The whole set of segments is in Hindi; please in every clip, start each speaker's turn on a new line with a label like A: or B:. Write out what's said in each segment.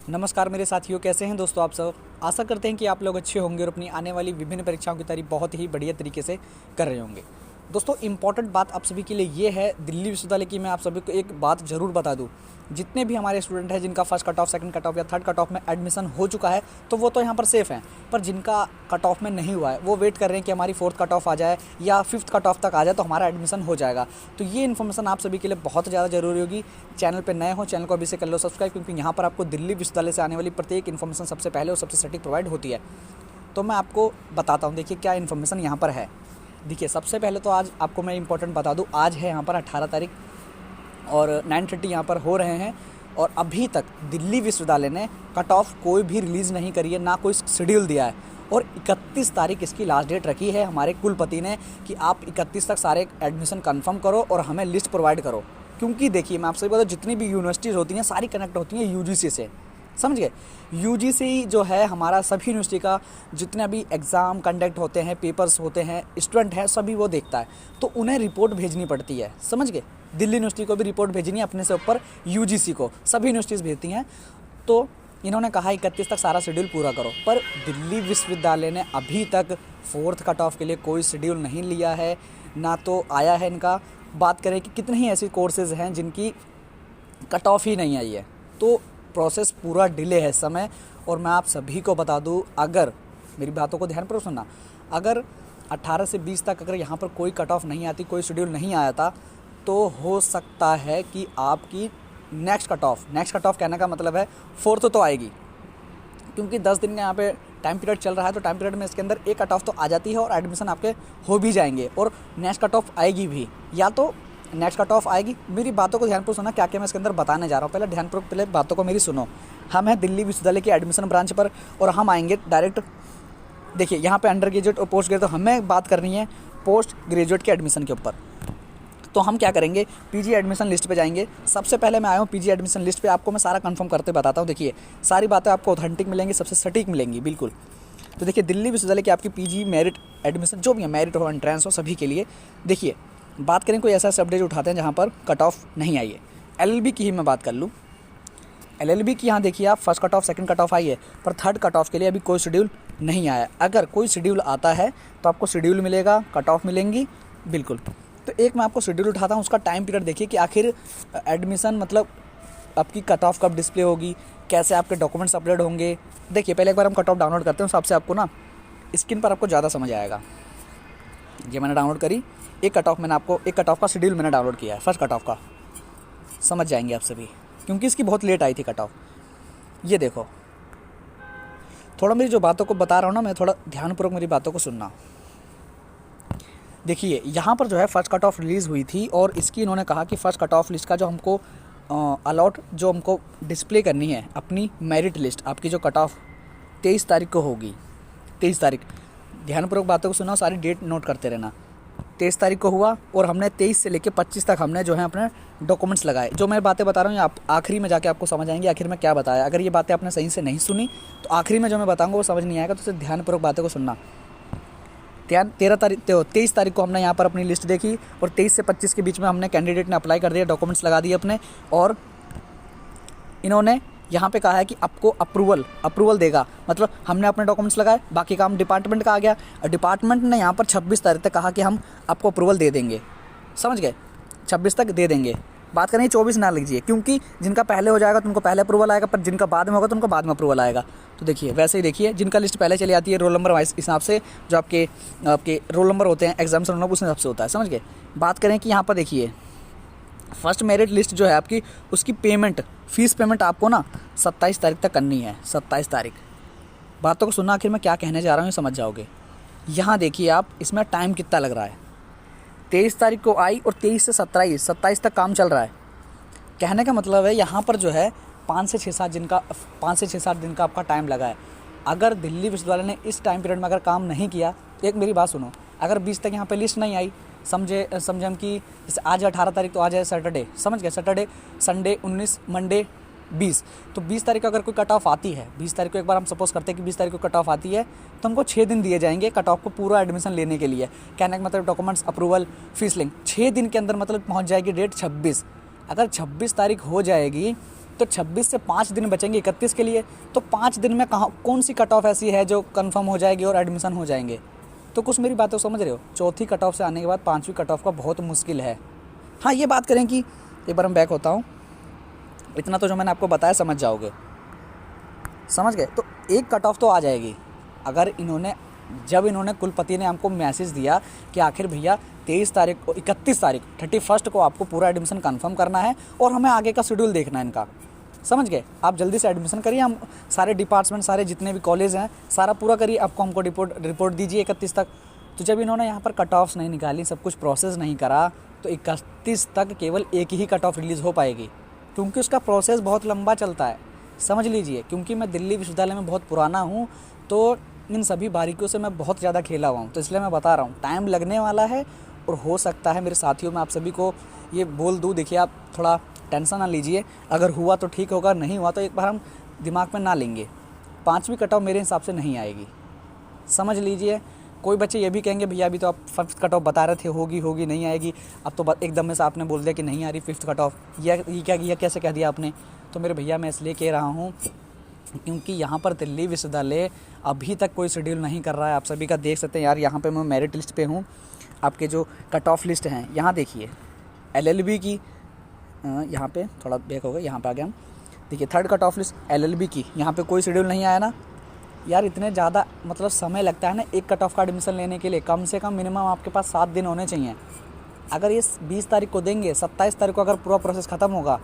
A: नमस्कार मेरे साथियों, कैसे हैं दोस्तों आप सब। आशा करते हैं कि आप लोग अच्छे होंगे और अपनी आने वाली विभिन्न परीक्षाओं की तैयारी बहुत ही बढ़िया तरीके से कर रहे होंगे। दोस्तों इम्पॉर्टेंट बात आप सभी के लिए ये है दिल्ली विश्वविद्यालय की, मैं आप सभी को एक बात ज़रूर बता दूं। जितने भी हमारे स्टूडेंट हैं जिनका first cut off, second cut of या थर्ड कट ऑफ में एडमिशन हो चुका है तो वो तो यहाँ पर सेफ़ हैं, पर जिनका कट ऑफ में नहीं हुआ है वो वेट कर रहे हैं कि हमारी फोर्थ कट ऑफ आ जाए या फिफ्थ कट ऑफ तक आ जाए तो हमारा एडमिशन हो जाएगा। तो ये इन्फॉर्मेशन आप सभी के लिए बहुत ज़्यादा ज़रूरी होगी। चैनल पर नए हो, चैनल को अभी से कर लो सब्सक्राइब, क्योंकि यहाँ पर आपको दिल्ली विश्वविद्यालय से आने वाली प्रत्येक इन्फॉर्मेशन सबसे पहले और सबसे सटीक प्रोवाइड होती है। तो मैं आपको बताता हूँ, देखिए क्या इन्फॉर्मेशन यहाँ पर है। देखिए सबसे पहले तो आज आपको मैं इंपॉर्टेंट बता दूँ, आज है यहाँ पर 18 तारीख और 9:30 यहाँ पर हो रहे हैं और अभी तक दिल्ली विश्वविद्यालय ने कट ऑफ कोई भी रिलीज़ नहीं करी है, ना कोई शेड्यूल दिया है। और 31 तारीख इसकी लास्ट डेट रखी है हमारे कुलपति ने कि आप 31 तक सारे एडमिशन कंफर्म करो और हमें लिस्ट प्रोवाइड करो। क्योंकि देखिए मैं आपसे बताऊँ, जितनी भी यूनिवर्सिटीज़ होती हैं सारी कनेक्ट होती हैं यूजीसी से, समझ गए। यूजीसी जो है हमारा सभी यूनिवर्सिटी का जितने भी एग्ज़ाम कंडक्ट होते हैं, पेपर्स होते हैं, स्टूडेंट हैं, सभी वो देखता है। तो उन्हें रिपोर्ट भेजनी पड़ती है, समझ गए। दिल्ली यूनिवर्सिटी को भी रिपोर्ट भेजनी है अपने से ऊपर, यूजीसी को सभी यूनिवर्सिटीज़ भेजती हैं। तो इन्होंने कहा 31 तक सारा शेड्यूल पूरा करो, पर दिल्ली विश्वविद्यालय ने अभी तक फोर्थ कट ऑफ के लिए कोई शेड्यूल नहीं लिया है, ना तो आया है इनका। बात करें कि कितने ही ऐसे कोर्सेज़ हैं जिनकी कट ऑफ ही नहीं आई है, तो प्रोसेस पूरा डिले है इस समय। और मैं आप सभी को बता दूं, अगर मेरी बातों को ध्यानपूर्वक सुनना, अगर 18 से 20 तक अगर यहाँ पर कोई कट ऑफ नहीं आती, कोई शेड्यूल नहीं आया था, तो हो सकता है कि आपकी नेक्स्ट कट ऑफ कहने का मतलब है फोर्थ तो आएगी, क्योंकि 10 दिन का यहाँ पे टाइम पीरियड चल रहा है। तो टाइम पीरियड में इसके अंदर एक कट ऑफ तो आ जाती है और एडमिशन आपके हो भी जाएंगे और नेक्स्ट कट ऑफ आएगी भी, या तो नेक्स्ट कट ऑफ आएगी। मेरी बातों को ध्यानपूर्वक सुना, क्या क्या मैं इसके अंदर बताने जा रहा हूँ। पहले ध्यानपूर्वक पहले बातों को मेरी सुनो। हम हैं दिल्ली विश्वविद्यालय के एडमिशन ब्रांच पर और हम आएंगे डायरेक्ट। देखिए यहाँ पे अंडर ग्रेजुएट और पोस्ट ग्रेजुएट, तो हमें बात करनी है पोस्ट ग्रेजुएट के एडमिशन के ऊपर। तो हम क्या करेंगे, पीजी एडमिशन लिस्ट पे जाएंगे। सबसे पहले मैं आया हूँ पीजी एडमिशन लिस्ट पे, आपको मैं सारा कंफर्म करते बताता हूँ। देखिए सारी बातें आपको ऑथेंटिक मिलेंगी, सबसे सटीक मिलेंगी बिल्कुल। तो देखिए दिल्ली विश्वविद्यालय की आपकी पीजी मेरिट एडमिशन जो भी है, मेरिट हो एंट्रेंस हो, सभी के लिए देखिए बात करें कोई ऐसा अपडेट उठाते हैं जहाँ पर कट ऑफ नहीं आई है। एलएलबी की ही मैं बात कर लूँ, एलएलबी की यहाँ देखिए आप first cut off, second cut off आई है, पर थर्ड कट ऑफ के लिए अभी कोई शेड्यूल नहीं आया। अगर कोई शेड्यूल आता है तो आपको शेड्यूल मिलेगा, कट ऑफ मिलेंगी बिल्कुल। तो एक मैं आपको शेड्यूल उठाता हूँ, उसका टाइम पीरियड देखिए कि आखिर एडमिशन मतलब आपकी कट ऑफ कब डिस्प्ले होगी, कैसे आपके डॉक्यूमेंट्स अपलोड होंगे। देखिए पहले एक बार हम कट ऑफ डाउनलोड करते हैं, उस हिसाब से आपको ना स्क्रीन पर आपको ज़्यादा समझ आएगा। ये मैंने डाउनलोड करी, एक कट ऑफ का शेड्यूल मैंने डाउनलोड किया है, फर्स्ट कट ऑफ का। समझ जाएंगे आप सभी, क्योंकि इसकी बहुत लेट आई थी कट ऑफ। ये देखो, थोड़ा मेरी जो बातों को बता रहा हूँ ना, मैं थोड़ा ध्यानपूर्वक मेरी बातों को सुनना। देखिए यहाँ पर जो है फर्स्ट कट ऑफ रिलीज़ हुई थी और इसकी इन्होंने कहा कि फर्स्ट कट ऑफ लिस्ट का जो हमको अलॉट जो हमको डिस्प्ले करनी है अपनी मेरिट लिस्ट, आपकी जो कट ऑफ 23 तारीख को होगी। 23 तारीख, ध्यानपूर्वक बातों को सुना, सारी डेट नोट करते रहना। 23 तारीख को हुआ और हमने 23 से लेकर 25 तक हमने जो है अपने डॉक्यूमेंट्स लगाए। जो मैं बातें बता रहा हूँ आप आखिरी में जाके आपको समझ आएंगे आखिर में क्या बताया। अगर ये बातें आपने सही से नहीं सुनी तो आखिरी में जो मैं बताऊँगा वो समझ नहीं आएगा, तो सिर्फ ध्यानपूर्वक बातों को सुनना। 23 तारीख को हमने यहाँ पर अपनी लिस्ट देखी और 23 से 25 के बीच में हमने कैंडिडेट ने अप्लाई कर दिया, डॉक्यूमेंट्स लगा दिए अपने, और इन्होंने यहाँ पे कहा है कि आपको अप्रूवल देगा। मतलब हमने अपने डॉक्यूमेंट्स लगाए, बाकी काम डिपार्टमेंट का आ गया और डिपार्टमेंट ने यहाँ पर 26 तारीख तक कहा कि हम आपको अप्रूवल दे देंगे, समझ गए, 26 तक दे देंगे। बात करें 24 ना लीजिए, क्योंकि जिनका पहले हो जाएगा तो उनको पहले अप्रूवल आएगा, पर जिनका बाद में होगा तो उनको बाद में अप्रूवल आएगा। तो देखिए वैसे ही देखिए, जिनका लिस्ट पहले चली आती है रोल नंबर वाइज हिसाब से, जो आपके रोल नंबर होते हैं एग्जाम्स रोल नंबर उस हिसाब से होता है, समझ गए। बात करें कि यहाँ पर देखिए फर्स्ट मेरिट लिस्ट जो है आपकी, उसकी फीस पेमेंट आपको ना 27 तारीख तक करनी है। 27 तारीख, बातों को सुनना, आखिर मैं क्या कहने जा रहा हूँ समझ जाओगे। यहाँ देखिए आप, इसमें टाइम कितना लग रहा है। 23 तारीख को आई और 23 से 27 तक काम चल रहा है। कहने का मतलब है यहाँ पर जो है 5 से 6-7 दिन का आपका टाइम लगा है। अगर दिल्ली विश्वविद्यालय ने इस टाइम पीरियड में अगर काम नहीं किया, तो एक मेरी बात सुनो, अगर 20 तक यहाँ पे लिस्ट नहीं आई, समझे हम कि जैसे आज 18 तारीख तो आज है सैटरडे, समझ गए, सैटरडे संडे 19 मंडे 20, तो 20 तारीख को अगर कोई कट ऑफ आती है, 20 तारीख को एक बार हम सपोज करते हैं कि 20 तारीख को कट ऑफ आती है, तो हमको 6 दिन दिए जाएंगे कट ऑफ को पूरा एडमिशन लेने के लिए। कहने का मतलब डॉक्यूमेंट्स अप्रूवल, फीस लिंक, 6 दिन के अंदर मतलब पहुंच जाएगी डेट 26। अगर 26 तारीख हो जाएगी तो 26 से 5 दिन बचेंगे 31 के लिए। तो 5 दिन में कहाँ कौन सी कट ऑफ ऐसी है जो कंफर्म हो जाएगी और एडमिशन हो जाएंगे। तो कुछ मेरी बातें समझ रहे हो। चौथी कट ऑफ से आने के बाद 5वीं कट ऑफ का बहुत मुश्किल है। हाँ, ये बात करें कि एक बार मैं बैक होता हूँ, इतना तो जो मैंने आपको बताया समझ जाओगे, समझ गए। तो एक कट ऑफ तो आ जाएगी अगर जब इन्होंने कुलपति ने हमको मैसेज दिया कि आखिर भैया 23 तारीख को 31 तारीख 31 को आपको पूरा एडमिशन कंफर्म करना है और हमें आगे का शेड्यूल देखना है इनका, समझ गए। आप जल्दी से एडमिशन करिए, हम सारे डिपार्टमेंट सारे जितने भी कॉलेज हैं सारा पूरा करिए, आपको हमको रिपोर्ट दीजिए 31 तक। तो जब इन्होंने यहाँ पर कट ऑफ्स नहीं निकाली, सब कुछ प्रोसेस नहीं करा, तो 31 तक केवल एक ही कट ऑफ रिलीज़ हो पाएगी, क्योंकि उसका प्रोसेस बहुत लंबा चलता है, समझ लीजिए। क्योंकि मैं दिल्ली विश्वविद्यालय में बहुत पुराना हूँ, तो इन सभी बारीकियों से मैं बहुत ज़्यादा खेला हुआ हूँ, तो इसलिए मैं बता रहा हूँ टाइम लगने वाला है। और हो सकता है मेरे साथियों में आप सभी को ये बोल दूँ, देखिए आप थोड़ा टेंशन ना लीजिए, अगर हुआ तो ठीक होगा, नहीं हुआ तो एक बार हम दिमाग में ना लेंगे। 5वीं कट ऑफ मेरे हिसाब से नहीं आएगी, समझ लीजिए। कोई बच्चे ये भी कहेंगे भैया अभी तो आप 5th कट ऑफ बता रहे थे होगी नहीं आएगी, अब तो एकदम में से आपने बोल दिया कि नहीं आ रही 5th कट ऑफ, ये कैसे कह दिया आपने। तो मेरे भैया मैं इसलिए कह रहा हूँ क्योंकि यहाँ पर दिल्ली विश्वविद्यालय अभी तक कोई शेड्यूल नहीं कर रहा है। आप सभी का देख सकते हैं यार, यहाँ पे मैं मेरिट लिस्ट पे हूँ, आपके जो कट ऑफ लिस्ट हैं यहाँ देखिए। LLB की यहाँ पे थोड़ा बैक हो गया, यहाँ पे आ गया हम, देखिए 3rd cut off list LLB की, यहाँ पे कोई शेड्यूल नहीं आया ना यार। इतने ज़्यादा मतलब समय लगता है ना एक कट ऑफ का एडमिशन लेने के लिए, कम से कम मिनिमम आपके पास 7 दिन होने चाहिए। अगर ये 20 तारीख को देंगे, 27 तारीख को अगर पूरा प्रोसेस ख़त्म होगा,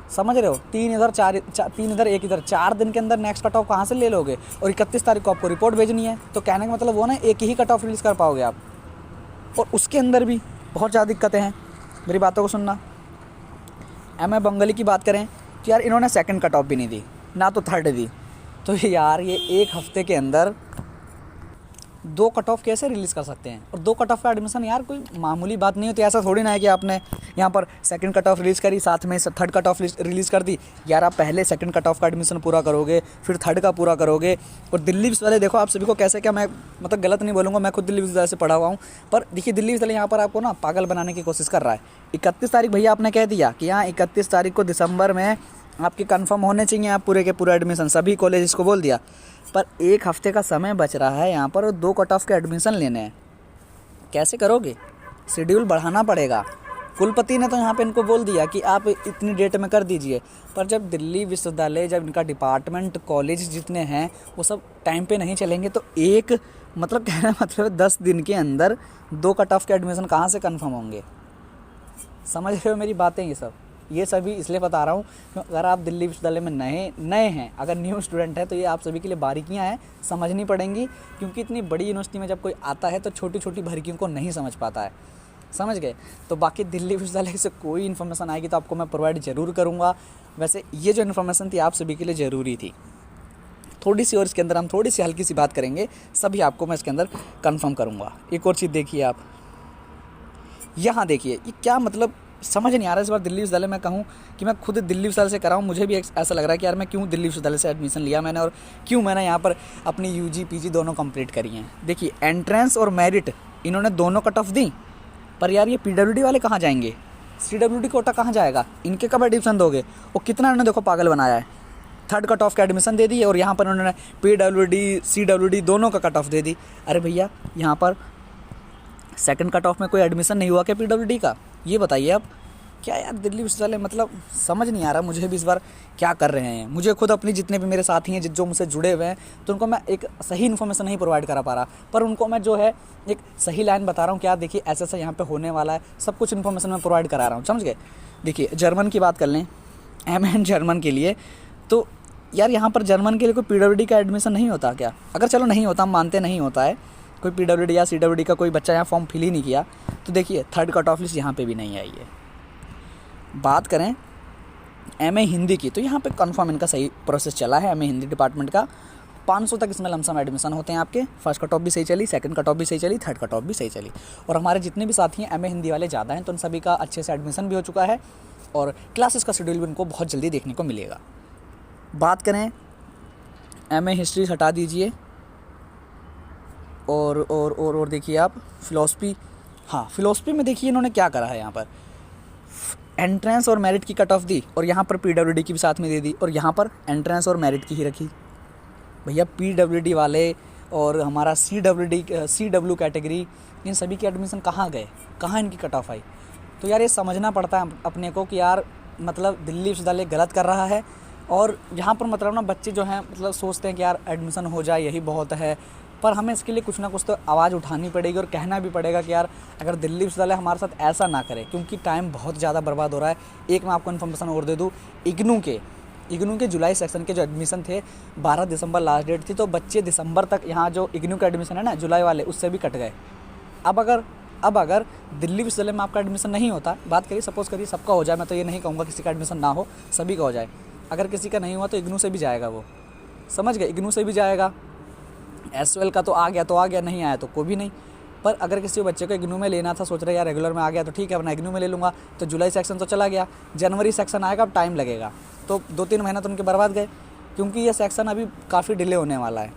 A: समझ रहे हो, 3 इधर 3 इधर 1 इधर, 4 दिन के अंदर नेक्स्ट कट ऑफ कहाँ से ले लोगे। और 31 तारीख को आपको रिपोर्ट भेजनी है, तो कहने का मतलब वो ना एक ही कट ऑफ रिलीज़ कर पाओगे आप, और उसके अंदर भी बहुत ज़्यादा दिक्कतें हैं। मेरी बातों को सुनना। MA बंगाली की बात करें तो यार इन्होंने 2nd कट ऑफ भी नहीं दी, ना तो 3rd दी। तो यार ये एक हफ्ते के अंदर 2 कट ऑफ कैसे रिलीज़ कर सकते हैं। और 2 कट ऑफ का एडमिशन यार कोई मामूली बात नहीं होती। ऐसा थोड़ी ना है कि आपने यहाँ पर 2nd कट ऑफ रिलीज़ करी, साथ में 3rd कट ऑफ रिलीज़ कर दी। यार आप पहले 2nd कट ऑफ का एडमिशन पूरा करोगे, फिर 3rd का पूरा करोगे। और दिल्ली विश्वविद्यालय देखो आप सभी को कैसे, क्या मैं मतलब गलत नहीं बोलूँगा, मैं खुद दिल्ली विश्वविद्यालय से पढ़ा हुआ हूँ, पर देखिए दिल्ली विश्वविद्यालय यहाँ पर आपको ना पागल बनाने की कोशिश कर रहा है। 31 तारीख भैया आपने कह दिया कि यहाँ 31 तारीख को दिसंबर में आपके कंफर्म होने चाहिए आप पूरे के पूरे एडमिशन, सभी कॉलेज को बोल दिया, पर एक हफ्ते का समय बच रहा है यहाँ पर और 2 कट ऑफ के एडमिशन लेने हैं। कैसे करोगे, शेड्यूल बढ़ाना पड़ेगा। कुलपति ने तो यहाँ पे इनको बोल दिया कि आप इतनी डेट में कर दीजिए, पर जब दिल्ली विश्वविद्यालय, जब इनका डिपार्टमेंट कॉलेज जितने हैं वो सब टाइम पे नहीं चलेंगे, तो एक मतलब कहना मतलब 10 दिन के अंदर 2 कट ऑफ के एडमिशन कहाँ से कन्फर्म होंगे। समझ रहे हो मेरी बातें। ये सभी इसलिए बता रहा हूँ क्योंकि अगर आप दिल्ली विश्वविद्यालय में नए हैं, अगर न्यू स्टूडेंट हैं, तो ये आप सभी के लिए बारीकियाँ हैं, समझनी पड़ेंगी। क्योंकि इतनी बड़ी यूनिवर्सिटी में जब कोई आता है तो छोटी छोटी बारीकियों को नहीं समझ पाता है, समझ गए। तो बाकी दिल्ली विश्वविद्यालय से कोई इन्फॉर्मेशन आएगी तो आपको मैं प्रोवाइड ज़रूर करूँगा। वैसे ये जो इन्फॉर्मेशन थी आप सभी के लिए ज़रूरी थी थोड़ी सी, और इसके अंदर हम थोड़ी सी हल्की सी बात करेंगे, सभी आपको मैं इसके अंदर कंफर्म करूँगा। एक और चीज़ देखिए आप यहाँ देखिए, ये क्या मतलब समझ नहीं आ रहा है। इस बार दिल्ली विश्वविद्यालय में कहूँ कि मैं खुद दिल्ली विश्वविद्यालय से कराऊँ, मुझे भी ऐसा लग रहा है कि यार मैं क्यों दिल्ली विश्वविद्यालय से एडमिशन लिया मैंने, और क्यों मैंने यहाँ पर अपनी UG PG दोनों कंप्लीट करी हैं। देखिए एंट्रेंस और मेरिट इन्होंने दोनों कट ऑफ दी, पर यार ये PWD वाले कहाँ जाएंगे, CWD कोटा कहाँ जाएगा, इनके कब एडमिशन दोगे। और कितना इन्होंने देखो पागल बनाया है, 3rd कट ऑफ का एडमिशन दे दी और यहाँ पर उन्होंने PWD CWD दोनों का कट ऑफ दे दी। अरे भैया यहाँ पर 2nd कट ऑफ में कोई एडमिशन नहीं हुआ क्या PWD का, ये बताइए आप। क्या यार दिल्ली विश्वविद्यालय मतलब समझ नहीं आ रहा मुझे भी इस बार क्या कर रहे हैं। मुझे खुद अपनी जितने भी मेरे साथी हैं जो मुझसे जुड़े हुए हैं, तो उनको मैं एक सही इन्फॉर्मेशन नहीं प्रोवाइड करा पा रहा, पर उनको मैं जो है एक सही लाइन बता रहा हूँ। क्या देखिए ऐसा यहाँ पे होने वाला है, सब कुछ इन्फॉर्मेशन मैं प्रोवाइड करा रहा हूँ, समझ गए। देखिए जर्मन की बात कर लें, MN जर्मन के लिए, तो यार यहाँ पर जर्मन के लिए कोई PWD का एडमिशन नहीं होता क्या। अगर चलो नहीं होता, हम मानते नहीं होता है, कोई PWD या CWD का कोई बच्चा यहाँ फॉर्म फिल ही नहीं किया, तो देखिए 3rd कट ऑफ लिस्ट यहाँ पे भी नहीं आई है। बात करें MA हिंदी की, तो यहाँ पे कंफर्म इनका सही प्रोसेस चला है। MA हिंदी डिपार्टमेंट का 500 तक इसमें लमसम एडमिशन होते हैं आपके। 1st कट ऑफ भी सही चली, 2nd कट ऑफ भी सही चली, 3rd कट ऑफ भी सही चली। और हमारे जितने भी साथी हैं MA हिंदी वाले ज़्यादा हैं, तो उन सभी का अच्छे से एडमिशन भी हो चुका है और क्लासेस का शेड्यूल भी उनको बहुत जल्दी देखने को मिलेगा। बात करें MA हिस्ट्री हटा दीजिए, और देखिए आप फ़िलॉसफी। हाँ फ़िलॉसफी में देखिए इन्होंने क्या करा है यहाँ पर, एंट्रेंस और मेरिट की कट ऑफ दी और यहाँ पर पीडब्ल्यूडी की भी साथ में दे दी और यहाँ पर एंट्रेंस और मेरिट की ही रखी। भैया पीडब्ल्यूडी वाले और हमारा सीडब्ल्यू कैटेगरी, इन सभी के एडमिशन कहाँ गए, कहाँ इनकी कट ऑफ आई? तो यार ये समझना पड़ता है अपने को कि यार मतलब दिल्ली विश्वविद्यालय गलत कर रहा है। और यहाँ पर मतलब ना बच्चे जो हैं मतलब सोचते हैं कि यार एडमिशन हो जाए यही बहुत है, पर हमें इसके लिए कुछ ना कुछ तो आवाज़ उठानी पड़ेगी और कहना भी पड़ेगा कि यार अगर दिल्ली विश्वविद्यालय हमारे साथ ऐसा ना करे, क्योंकि टाइम बहुत ज़्यादा बर्बाद हो रहा है। एक मैं आपको इन्फॉर्मेशन और दे दूँ, इग्नू के जुलाई सेक्शन के जो एडमिशन थे 12 दिसंबर लास्ट डेट थी, तो बच्चे दिसंबर तक यहाँ जो इग्नू का एडमिशन है ना जुलाई वाले, उससे भी कट गए। अब अगर दिल्ली विश्वविद्यालय में आपका एडमिशन नहीं होता, बात करिए सपोज़ करिए सबका हो जाए, मैं तो ये नहीं कहूँगा किसी का एडमिशन ना हो, सभी का हो जाए। अगर किसी का नहीं हुआ तो इग्नू से भी जाएगा, वो समझ गए, इग्नू से भी जाएगा। एसएल का तो आ गया, नहीं आया तो कोई भी नहीं। पर अगर किसी बच्चे को इग्नू में लेना था, सोच रहे यार रेगुलर में आ गया तो ठीक है अपना इग्नू में ले लूँगा, तो जुलाई सेक्शन तो चला गया, जनवरी सेक्शन आएगा, अब टाइम लगेगा, तो 2-3 महीना तो उनके बर्बाद गए, क्योंकि ये सेक्शन अभी काफ़ी डिले होने वाला है।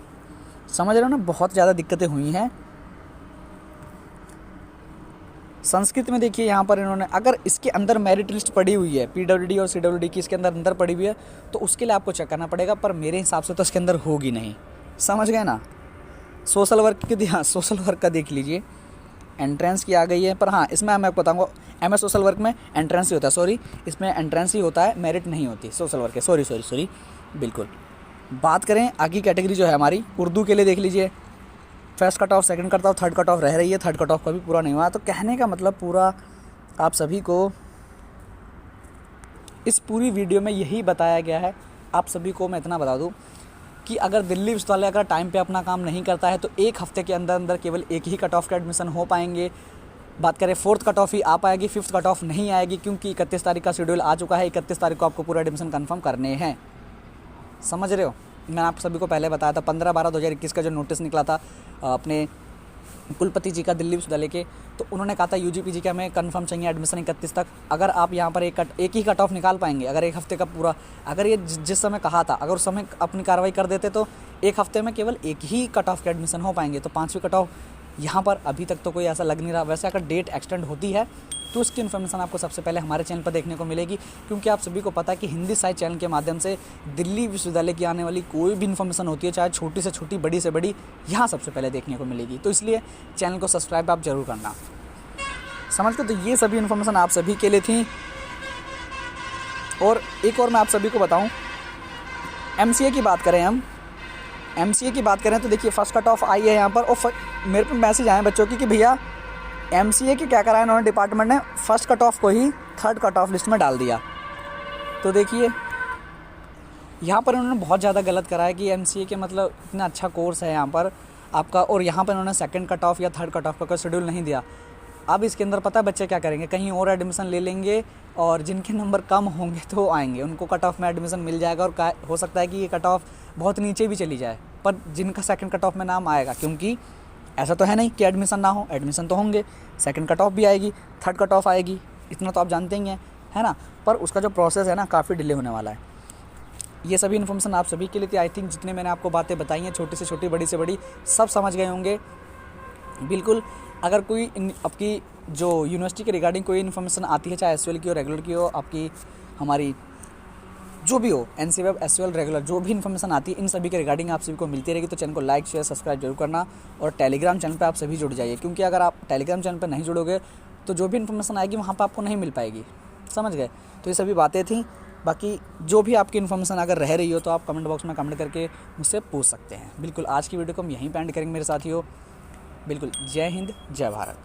A: समझ रहे हो ना, बहुत ज़्यादा दिक्कतें हुई हैं। संस्कृत में देखिए यहाँ पर इन्होंने, अगर इसके अंदर मेरिट लिस्ट पड़ी हुई है पीडब्ल्यूडी और सीडब्ल्यूडी की, इसके अंदर पड़ी हुई है, तो उसके लिए आपको चेक करना पड़ेगा, पर मेरे हिसाब से तो इसके अंदर होगी नहीं। समझ गए ना। सोशल वर्क का देख लीजिए, एंट्रेंस की आ गई है, पर हाँ इसमें मैं आपको बताऊँगा, एमएस सोशल वर्क में एंट्रेंस ही होता है, सॉरी इसमें एंट्रेंस ही होता है, मेरिट नहीं होती सोशल वर्क है, सॉरी बिल्कुल। बात करें आगे कैटेगरी जो है हमारी, उर्दू के लिए देख लीजिए, first cut off, second cut of, third cut off रह रही है, थर्ड कट ऑफ का भी पूरा नहीं हुआ। तो कहने का मतलब पूरा आप सभी को इस पूरी वीडियो में यही बताया गया है। आप सभी को मैं इतना बता दूं कि अगर दिल्ली विश्वविद्यालय अगर टाइम पे अपना काम नहीं करता है तो एक हफ्ते के अंदर केवल एक ही कट ऑफ के एडमिशन हो पाएंगे। बात करें फोर्थ कट ऑफ ही आ पाएगी, फिफ्थ कट ऑफ नहीं आएगी, क्योंकि 31 तारीख का शेड्यूल आ चुका है। 31 तारीख को आपको पूरा एडमिशन कन्फर्म करने हैं। समझ रहे हो, मैंने आप सभी को पहले बताया था 15/12/2021 का जो नोटिस निकला था अपने कुलपति जी का दिल्ली विश्वविद्यालय के, तो उन्होंने कहा था यूजी पीजी का हमें कंफर्म चाहिए एडमिशन 31 तक। अगर आप यहाँ पर एक ही कट ऑफ निकाल पाएंगे, अगर एक हफ्ते का पूरा, अगर ये जिस समय कहा था अगर उस समय अपनी कार्रवाई कर देते तो एक हफ्ते में केवल एक ही कट ऑफ के एडमिशन हो पाएंगे। तो 5वीं कट ऑफ यहाँ पर अभी तक तो कोई ऐसा लग नहीं रहा। वैसे अगर डेट एक्सटेंड होती है तो उसकी इन्फॉर्मेशन आपको सबसे पहले हमारे चैनल पर देखने को मिलेगी, क्योंकि आप सभी को पता है कि हिंदी साहित्य चैनल के माध्यम से दिल्ली विश्वविद्यालय की आने वाली कोई भी इन्फॉर्मेशन होती है, चाहे छोटी से छोटी बड़ी से बड़ी, यहाँ सबसे पहले देखने को मिलेगी। तो इसलिए चैनल को सब्सक्राइब आप जरूर करना। समझ गए। तो ये सभी इन्फॉर्मेशन आप सभी के लिए थी। और एक और मैं आप सभी को बताऊँ, एमसीए की बात करें, हम एमसीए की बात करें तो देखिए फर्स्ट कट ऑफ आई है यहाँ पर, और मेरे पे मैसेज आए बच्चों की कि भैया एमसीए की क्या करा है इन्होंने, डिपार्टमेंट ने फर्स्ट कट ऑफ को ही थर्ड कट ऑफ लिस्ट में डाल दिया। तो देखिए यहाँ पर इन्होंने बहुत ज़्यादा गलत करा है कि एमसीए के मतलब इतना अच्छा कोर्स है यहाँ पर आपका, और यहाँ पर इन्होंने सेकंड कट ऑफ या थर्ड कट ऑफ का कोई शेड्यूल नहीं दिया। अब इसके अंदर पता है बच्चे क्या करेंगे, कहीं और एडमिशन ले लेंगे, और जिनके नंबर कम होंगे तो आएंगे, उनको कट ऑफ में एडमिशन मिल जाएगा। और हो सकता है कि ये कट ऑफ बहुत नीचे भी चली जाए, पर जिनका सेकंड कट ऑफ में नाम आएगा, क्योंकि ऐसा तो है नहीं कि एडमिशन ना हो, एडमिशन तो होंगे, सेकंड कट ऑफ भी आएगी, थर्ड कट ऑफ आएगी, इतना तो आप जानते ही हैं, है ना। पर उसका जो प्रोसेस है ना काफ़ी डिले होने वाला है। ये सभी इन्फॉर्मेशन आप सभी के लिए थी। आई थिंक जितने मैंने आपको बातें बताई हैं, छोटी से छोटी बड़ी से बड़ी, सब समझ गए होंगे बिल्कुल। अगर कोई आपकी जो यूनिवर्सिटी के रिगार्डिंग कोई इन्फॉर्मेशन आती है, चाहे एसयूएल की हो, रेगुलर की हो, आपकी हमारी जो भी हो, एनसी वेब, एसयूएल, रेगुलर, जो भी इन्फॉर्मेशन आती है इन सभी के रिगार्डिंग आप सभी को मिलती रहेगी। तो चैनल को लाइक शेयर सब्सक्राइब जरूर करना, और टेलीग्राम चैनल पे आप सभी जुड़ जाइए, क्योंकि अगर आप टेलीग्राम चैनल पे नहीं जुड़ोगे तो जो भी इन्फॉर्मेशन आएगी वहाँ पर आपको नहीं मिल पाएगी। समझ गए। तो ये सभी बातें थी। बाकी जो भी आपकी इन्फॉर्मेशन अगर रह रही हो तो आप कमेंट बॉक्स में कमेंट करके मुझसे पूछ सकते हैं। बिल्कुल आज की वीडियो को हम यहीं पे एंड करेंगे मेरे साथियों। बिल्कुल, जय हिंद, जय भारत।